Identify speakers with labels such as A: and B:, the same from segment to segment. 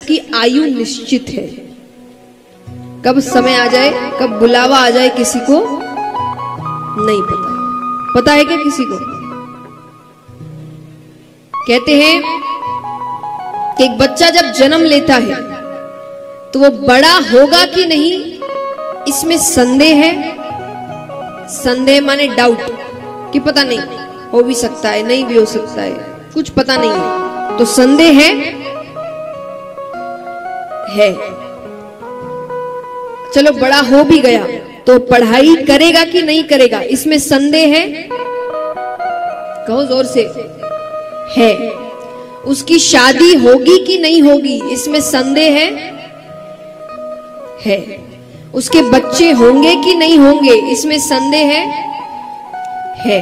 A: सबकी आयु निश्चित है। कब समय आ जाए, कब बुलावा आ जाए, किसी को नहीं पता। पता है क्या किसी को? कहते हैं कि एक बच्चा जब जन्म लेता है तो वो बड़ा होगा कि नहीं, इसमें संदेह है। संदेह माने डाउट, कि पता नहीं, हो भी सकता है, नहीं भी हो सकता है, कुछ पता नहीं है, तो संदेह है। चलो बड़ा हो भी गया तो पढ़ाई करेगा कि नहीं करेगा, इसमें संदेह है। कहो जोर से, है। उसकी शादी होगी कि नहीं होगी, इसमें संदेह है। उसके बच्चे होंगे कि नहीं होंगे, इसमें संदेह है।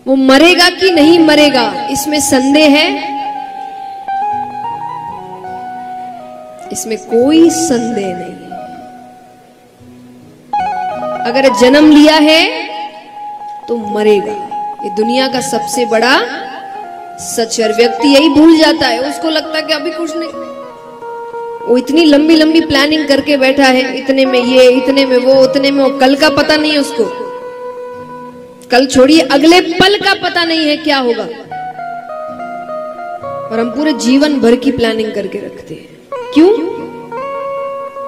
A: वो मरेगा कि नहीं मरेगा, इसमें संदेह है। इसमें कोई संदेह नहीं है। अगर जन्म लिया है तो मरेगा, ये दुनिया का सबसे बड़ा सच है। व्यक्ति यही भूल जाता है, उसको लगता है कि अभी कुछ नहीं। वो इतनी लंबी लंबी प्लानिंग करके बैठा है, इतने में ये, इतने में वो, उतने में वो, कल का पता नहीं है उसको। कल छोड़िए, अगले पल का पता नहीं है क्या होगा। और हम पूरे जीवन भर की प्लानिंग करके रखते हैं। क्यों?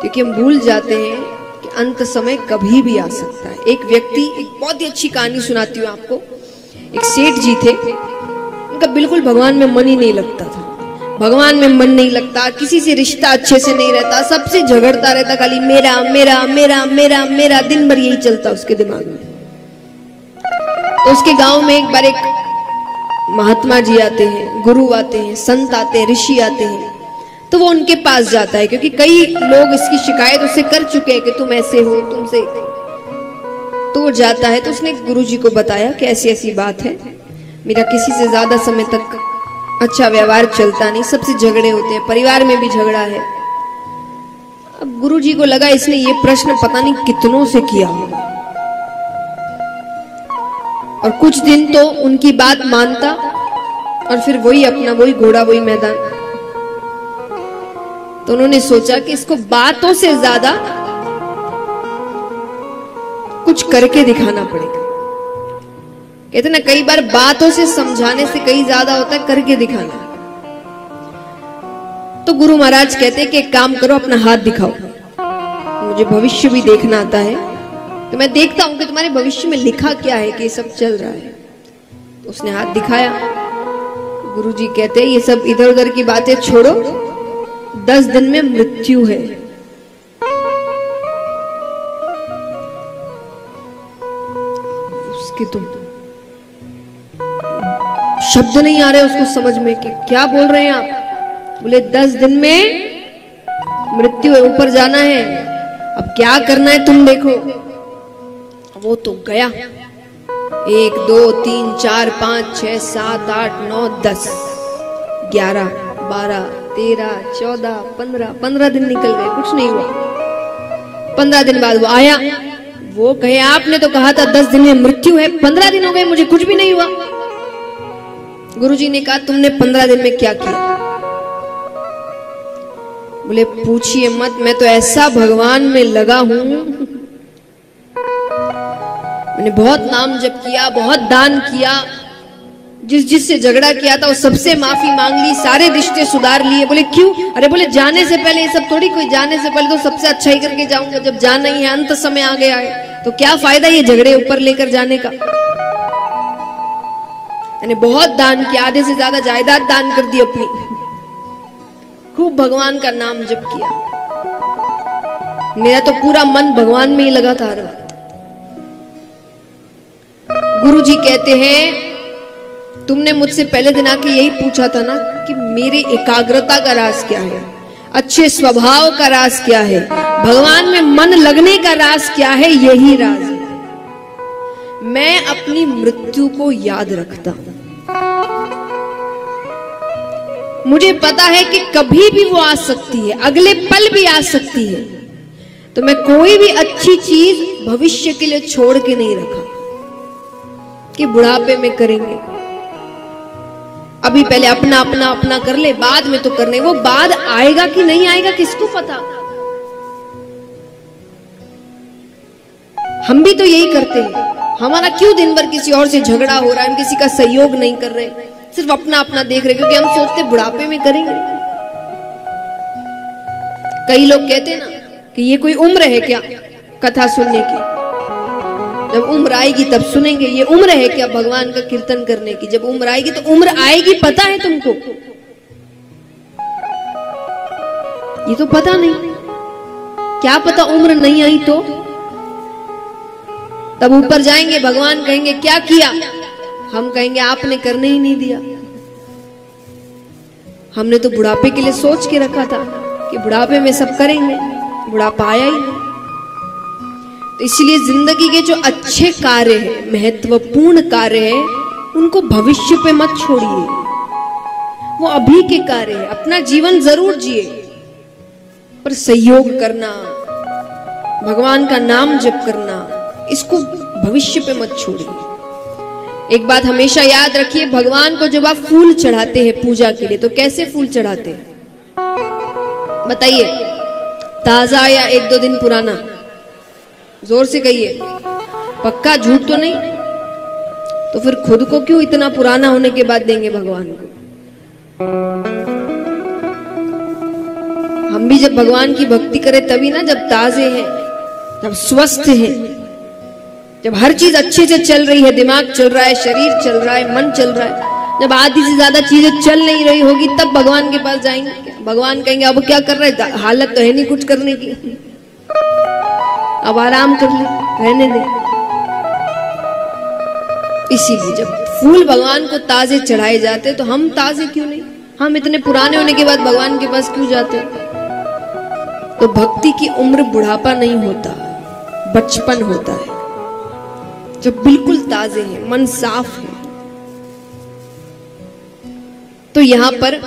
A: क्योंकि हम भूल जाते हैं कि अंत समय कभी भी आ सकता है। एक व्यक्ति, एक बहुत ही अच्छी कहानी सुनाती हूँ आपको। एक सेठ जी थे, उनका बिल्कुल भगवान में मन ही नहीं लगता था। भगवान में मन नहीं लगता, किसी से रिश्ता अच्छे से नहीं रहता, सबसे झगड़ता रहता, खाली मेरा मेरा मेरा मेरा मेरा, दिन भर यही चलता उसके दिमाग में। तो उसके गांव में एक बार एक महात्मा जी आते हैं, गुरु आते हैं, संत आते हैं, ऋषि आते हैं। तो वो उनके पास जाता है, क्योंकि कई लोग इसकी शिकायत उससे कर चुके हैं कि तुम ऐसे हो, तुमसे। तो वो जाता है, तो उसने गुरु जी को बताया कि ऐसी ऐसी बात है, मेरा किसी से ज्यादा समय तक अच्छा व्यवहार चलता नहीं, सबसे झगड़े होते हैं, परिवार में भी झगड़ा है। अब गुरु जी को लगा इसने ये प्रश्न पता नहीं कितनों से किया होगा, और कुछ दिन तो उनकी बात मानता, और फिर वही अपना, वही घोड़ा, वही मैदान। तो उन्होंने सोचा कि इसको बातों से ज्यादा कुछ करके दिखाना पड़ेगा। कहते ना, कई बार बातों से समझाने से कई ज्यादा होता है करके दिखाना। तो गुरु महाराज कहते हैं कि एक काम करो, अपना हाथ दिखाओ, मुझे भविष्य भी देखना आता है, तो मैं देखता हूं कि तुम्हारे भविष्य में लिखा क्या है कि ये सब चल रहा है। तो उसने हाथ दिखाया। गुरु जी कहते हैं ये सब इधर उधर की बातें छोड़ो, 10 दिन में मृत्यु है। उसके तो शब्द नहीं आ रहे उसको समझ में कि क्या बोल रहे हैं आप। बोले 10 दिन में मृत्यु है, ऊपर जाना है, अब क्या करना है तुम देखो। वो तो गया, 1 2 3 4 5 6 7 8 9 10 11 12 13 14 15 दिन निकल गए, कुछ नहीं हुआ। 15 दिन बाद वो आया, वो कहे आपने तो कहा था 10 दिन में मृत्यु है, 15 दिन हो गए मुझे कुछ भी नहीं हुआ। गुरुजी ने कहा तुमने 15 दिन में क्या किया? बोले पूछिए मत, मैं तो ऐसा भगवान में लगा हूं, मैंने बहुत नाम जप किया, बहुत दान किया, जिससे झगड़ा किया था वो सबसे माफी मांग ली, सारे रिश्ते सुधार लिए। बोले क्यों? अरे बोले जाने से पहले ये सब थोड़ी, कोई जाने से पहले तो सबसे अच्छा ही करके जाऊंगा, जब जाना ही है, अंत समय आ गया है तो क्या फायदा ये झगड़े ऊपर लेकर जाने का। मैंने बहुत दान किया, आधे से ज्यादा जायदाद दान कर दी अपनी, खूब भगवान का नाम जप किया, मेरा तो पूरा मन भगवान में ही लगा था। गुरु जी कहते हैं तुमने मुझसे पहले दिन आके यही पूछा था ना कि मेरे एकाग्रता का राज क्या है, अच्छे स्वभाव का राज क्या है, भगवान में मन लगने का राज क्या है। यही राज है। मैं अपनी मृत्यु को याद रखता हूं, मुझे पता है कि कभी भी वो आ सकती है, अगले पल भी आ सकती है, तो मैं कोई भी अच्छी चीज भविष्य के लिए छोड़ के नहीं रखा कि बुढ़ापे में करेंगे। अभी पहले अपना अपना अपना कर ले, बाद में तो करने। वो बाद आएगा कि नहीं आएगा किसको पता। हम भी तो यही करते हैं। हमारा क्यों दिन भर किसी और से झगड़ा हो रहा है, हम किसी का सहयोग नहीं कर रहे, सिर्फ अपना अपना देख रहे, क्योंकि हम सोचते बुढ़ापे में करेंगे। कई लोग कहते हैं ना कि ये कोई उम्र है क्या कथा सुनने की, जब उम्र आएगी तब सुनेंगे। ये उम्र है क्या भगवान का कीर्तन करने की, जब उम्र आएगी तो उम्र आएगी, पता है तुमको? ये तो पता नहीं। क्या पता उम्र नहीं आई तो? तब ऊपर जाएंगे, भगवान कहेंगे क्या किया? हम कहेंगे आपने करने ही नहीं दिया। हमने तो बुढ़ापे के लिए सोच के रखा था कि बुढ़ापे में सब करेंगे, बुढ़ापा आया ही नहीं। तो इसलिए जिंदगी के जो अच्छे कार्य हैं, महत्वपूर्ण कार्य हैं, उनको भविष्य पे मत छोड़िए। वो अभी के कार्य है। अपना जीवन जरूर जिए, पर सहयोग करना, भगवान का नाम जप करना, इसको भविष्य पे मत छोड़िए। एक बात हमेशा याद रखिए, भगवान को जब आप फूल चढ़ाते हैं पूजा के लिए, तो कैसे फूल चढ़ाते हैं बताइए? ताजा या 1-2 दिन पुराना? जोर से कहिए, पक्का, झूठ तो नहीं? तो फिर खुद को क्यों इतना पुराना होने के बाद देंगे भगवान को? हम भी जब भगवान की भक्ति करें तभी ना, जब ताजे हैं, जब स्वस्थ हैं, जब हर चीज अच्छे से चल रही है, दिमाग चल रहा है, शरीर चल रहा है, मन चल रहा है। जब आधी से ज्यादा चीजें चल नहीं रही होगी तब भगवान के पास जाएंगे। भगवान कहेंगे अब क्या कर रहे, हालत तो है नहीं कुछ करने की, अब आराम कर ले, रहने दे। इसीलिए जब फूल भगवान को ताजे चढ़ाए जाते तो हम ताजे क्यों नहीं? हम इतने पुराने होने के बाद भगवान के पास क्यों जाते? तो भक्ति की उम्र बुढ़ापा नहीं होता, बचपन होता है, जब बिल्कुल ताजे हैं, मन साफ है। तो यहां पर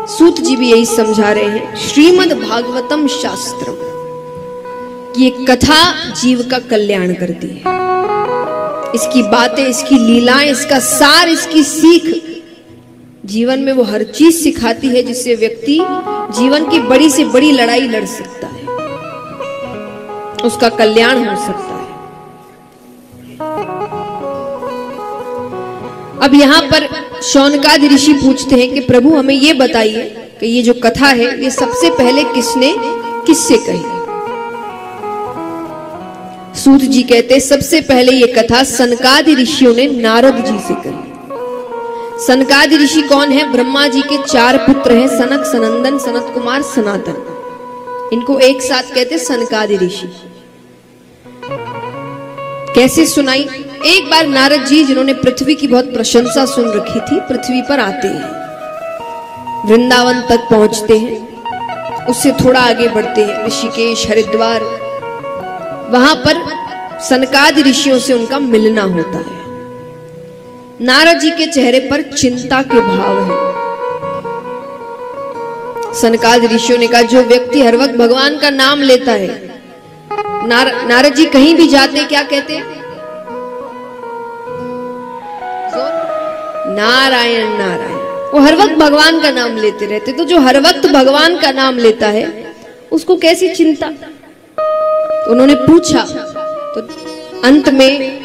A: सूत जी भी यही समझा रहे हैं, श्रीमद् भागवतम शास्त्रम, ये कथा जीव का कल्याण करती है। इसकी बातें, इसकी लीलाएं, इसका सार, इसकी सीख जीवन में वो हर चीज सिखाती है जिससे व्यक्ति जीवन की बड़ी से बड़ी लड़ाई लड़ सकता है, उसका कल्याण हो सकता है। अब यहां पर शौनकादि ऋषि पूछते हैं कि प्रभु हमें ये बताइए कि ये जो कथा है ये सबसे पहले किसने किससे कही? सूत जी कहते सबसे पहले ये कथा सनकादि ऋषियों ने नारद जी से कही। सनकादि ऋषि कौन है? ब्रह्मा जी के 4 पुत्र हैं, सनक, सनंदन, सनत कुमार, सनातन। इनको एक साथ कहते सनकादि ऋषि। कैसे सुनाई? एक बार नारद जी, जिन्होंने पृथ्वी की बहुत प्रशंसा सुन रखी थी, पृथ्वी पर आते हैं, वृंदावन तक पहुंचते हैं, उससे थोड़ा आगे बढ़ते हैं, ऋषिकेश, हरिद्वार। वहां पर सनकादि ऋषियों से उनका मिलना होता है। नारद जी के चेहरे पर चिंता के भाव हैं। सनकादि ऋषियों ने कहा जो व्यक्ति हर वक्त भगवान का नाम लेता है, नारद जी कहीं भी जाते क्या कहते हैं? नारायण नारायण। वो हर वक्त भगवान का नाम लेते रहते। तो जो हर वक्त भगवान का नाम लेता है उसको कैसी चिंता? तो उन्होंने पूछा, तो अंत में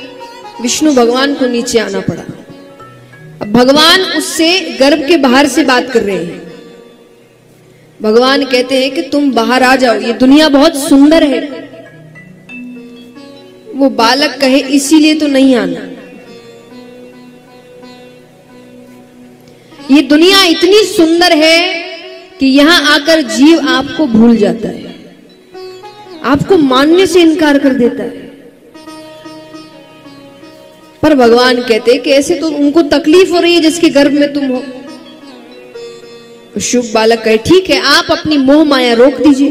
A: विष्णु भगवान को नीचे आना पड़ा। अब भगवान उससे गर्भ के बाहर से बात कर रहे हैं। भगवान कहते हैं कि तुम बाहर आ जाओ, ये दुनिया बहुत सुंदर है। वो बालक कहे इसीलिए तो नहीं आना, ये दुनिया इतनी सुंदर है कि यहां आकर जीव आपको भूल जाता है, आपको मानने से इनकार कर देता है। पर भगवान कहते हैं कि ऐसे तो उनको तकलीफ हो रही है जिसके गर्भ में तुम हो। शुभ बालक कहे ठीक है, आप अपनी मोह माया रोक दीजिए,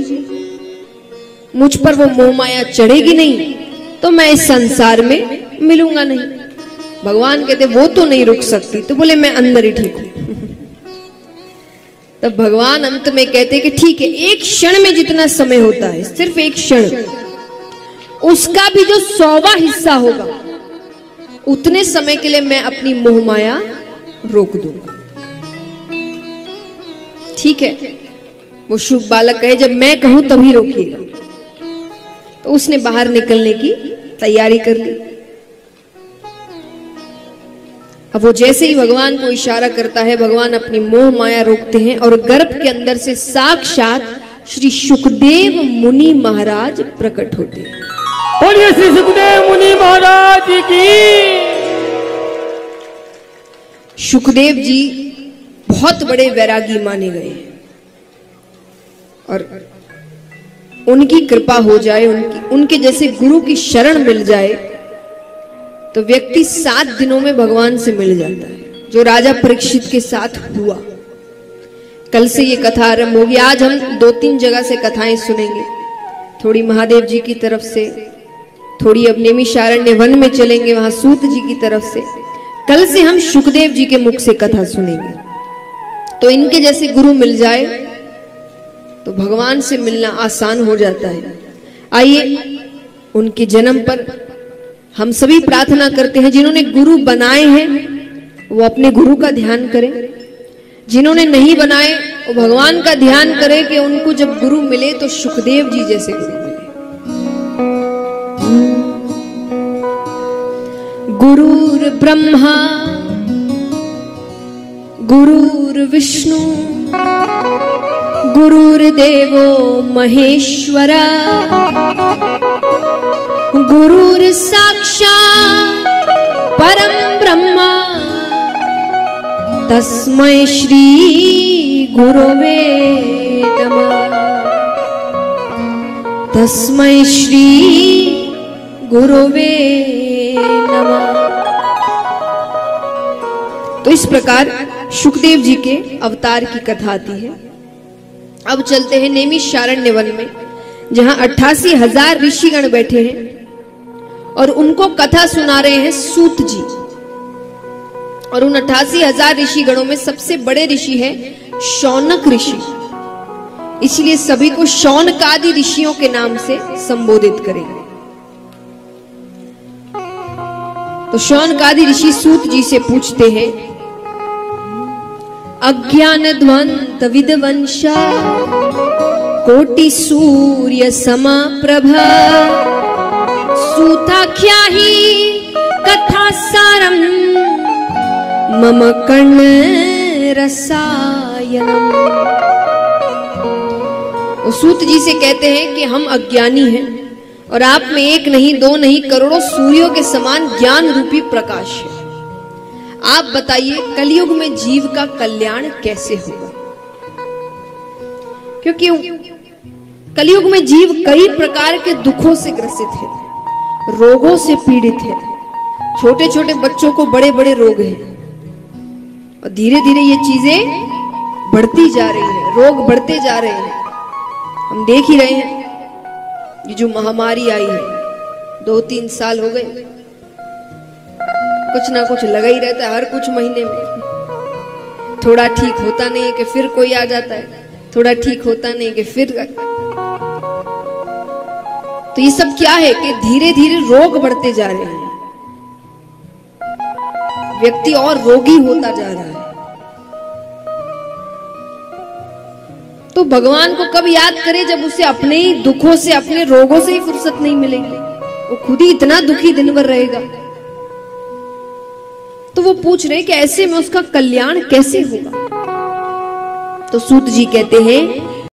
A: मुझ पर वो मोह माया चढ़ेगी नहीं तो मैं इस संसार में मिलूंगा नहीं। भगवान कहते वो तो नहीं रुक सकती, तो बोले मैं अंदर ही ठीक हूं। तब भगवान अंत में कहते कि ठीक है, एक क्षण में जितना समय होता है, सिर्फ एक क्षण, उसका भी जो 100वां हिस्सा होगा उतने समय के लिए मैं अपनी मोह माया रोक दूंगा। ठीक है, वो शुभ बालक कहे जब मैं कहूं तभी रोकिएगा। तो उसने बाहर निकलने की तैयारी कर ली। अब वो जैसे ही भगवान को इशारा करता है, भगवान अपनी मोह माया रोकते हैं और गर्भ के अंदर से साक्षात श्री सुखदेव मुनि महाराज प्रकट होते हैं।
B: बोलिए श्री सुखदेव मुनि महाराज की।
A: सुखदेव जी बहुत बड़े वैरागी माने गए हैं और उनकी कृपा हो जाए, उनके जैसे गुरु की शरण मिल जाए तो व्यक्ति 7 दिनों में भगवान से मिल जाता है, जो राजा परीक्षित के साथ हुआ। कल से ये कथा आरंभ होगी। आज हम 2-3 जगह से कथाएं सुनेंगे, थोड़ी महादेव जी की तरफ से, थोड़ी अब नैमिषारण्य वन में चलेंगे, वहां सूत जी की तरफ से। कल से हम सुखदेव जी के मुख से कथा सुनेंगे। तो इनके जैसे गुरु मिल जाए तो भगवान से मिलना आसान हो जाता है। आइए उनके जन्म पर हम सभी प्रार्थना करते हैं, जिन्होंने गुरु बनाए हैं वो अपने गुरु का ध्यान करें, जिन्होंने नहीं बनाए वो भगवान का ध्यान करें कि उनको जब गुरु मिले तो सुखदेव जी जैसे गुरु मिले। गुरुर ब्रह्मा गुरुर विष्णु गुरुर्देवो महेश्वरा गुरुर साक्षात् परम ब्रह्मा तस्मै श्री गुरवे नमः। तस्मै श्री गुरवे नमः। तो इस प्रकार सुखदेव जी के अवतार की कथा आती है। अब चलते हैं नैमिषारण्य वन में, जहां 88,000 ऋषिगण बैठे हैं और उनको कथा सुना रहे हैं सूत जी। और उन 88,000 ऋषिगणों में सबसे बड़े ऋषि है शौनक ऋषि, इसलिए सभी को शौनकादि ऋषियों के नाम से संबोधित करेंगे। तो शौनकादि ऋषि सूत जी से पूछते हैं, अज्ञान ध्वंत विद्वंशा कोटि सूर्य समाप्रभा सूताख्या ही कथा सारम मम कर्ण रसायनम। सूत जी से कहते हैं कि हम अज्ञानी हैं और आप में एक नहीं, दो नहीं, करोड़ों सूर्यों के समान ज्ञान रूपी प्रकाश है। आप बताइए कलयुग में जीव का कल्याण कैसे होगा? क्योंकि कलयुग में जीव कई प्रकार के दुखों से ग्रसित है, रोगों से पीड़ित है। छोटे छोटे बच्चों को बड़े बड़े रोग हैं और धीरे धीरे ये चीजें बढ़ती जा रही है, रोग बढ़ते जा रहे हैं। हम देख ही रहे हैं ये जो महामारी आई है, 2-3 साल हो गए, कुछ ना कुछ लगा ही रहता है हर कुछ महीने में। थोड़ा ठीक होता नहीं है कि फिर कोई आ जाता है, थोड़ा ठीक होता नहीं कि फिर। तो ये सब क्या है कि धीरे धीरे रोग बढ़ते जा रहे हैं, व्यक्ति और रोगी होता जा रहा है। तो भगवान को कब याद करे? जब उसे अपने ही दुखों से, अपने रोगों से ही फुर्सत नहीं मिलेगी, वो खुद ही इतना दुखी दिन भर रहेगा। तो वो पूछ रहे कि ऐसे में उसका कल्याण कैसे होगा? तो सूत जी कहते हैं